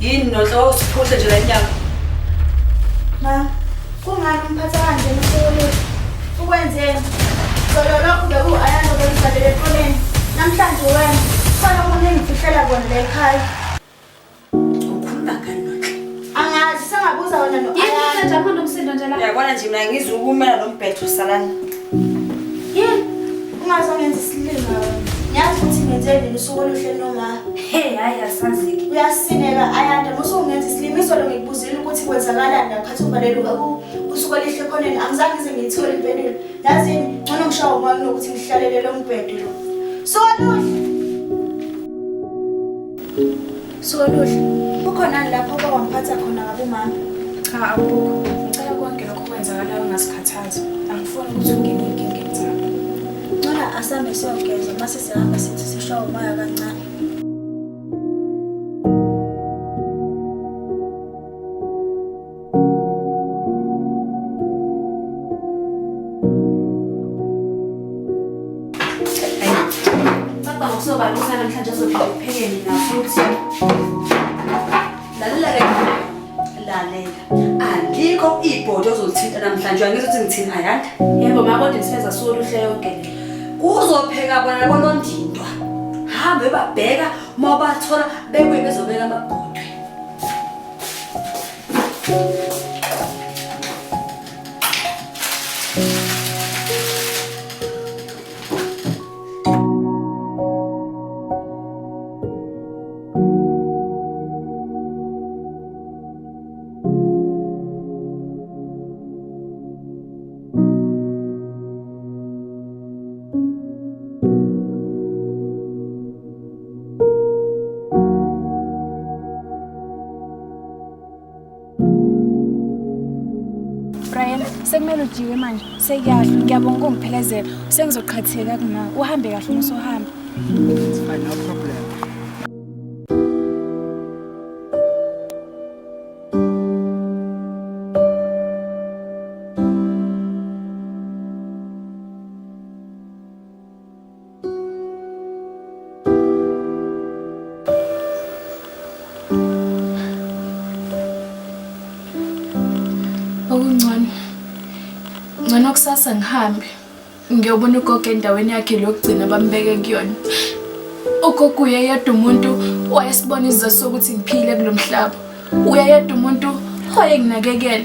Yini nonhlo usiphuhle nje la nyanga? Ma, kungani umphatha kanje uSolulu? Ukwenzeni? Solo lokhu bekuayana bekusadele eqoleni. Namhlanje wena, khona omunye engifihlela kona la ekhaya. Ukhuluma ngani nonhle? Angazi sengabuza wena no-Ayana. Yini manje nomsindo nje la? Uyabona nje mina ngizukumela lombhedo salani. Yini? Ungazongenza isilinga wena. Ngiyazi ukuthi ngenzeni usuku oluhle noma. Hey, hayi asazi. Uyasineka Ayanda, musungenza isilimiso lo ngikubuzile ukuthi kwenzakalani lapha ubalelwa usuku elihle khoneni. Angizange ngize ngithole impendulo. Yazi ngcono ngishawa uma kunokuthi ngihlalele lo mbhedo lo. Soluhle. Ukhona lapho okwangiphatha khona ngabo mama. Cha abukho. Ngicela konke lokho kwenzakalayo ungasikhathazi. Angifuni ukuthi ungene enkingeni zakho. Ngicela asambe siyogeza mase sihamba sithi sishawa umoya kancane. Ngokusobalisa namhlanje uzophinda upheke mina futhi. Lalela. Alikho ibhodo ozolithinta namhlanje. Uyangizwa ukuthi ngithini Ayanda? Yebo kodwa nisifeza Soluhle yonke le. Kuzopheka bona bonondindwa. Hambe babheka uma bathola bebuye bezobeka amabhodwe. Brian, sekumele ujiwe manje. Sekuyahle, ngiyabonga ungiphelezela. Sengizoqhatheka kunawe. Uhambe kahle uma usuhamba. It's fine, no problem. Okungcono. Ngcono kusasa ngihambe. Ngiyobona ugogo endaweni yakhe lokugcina bambeke kuyona. Ugogo uyayedwa umuntu wayesibona isizathu sokuthi ngiphile kulomhlaba. Uyayedwa umuntu oyenginakekela.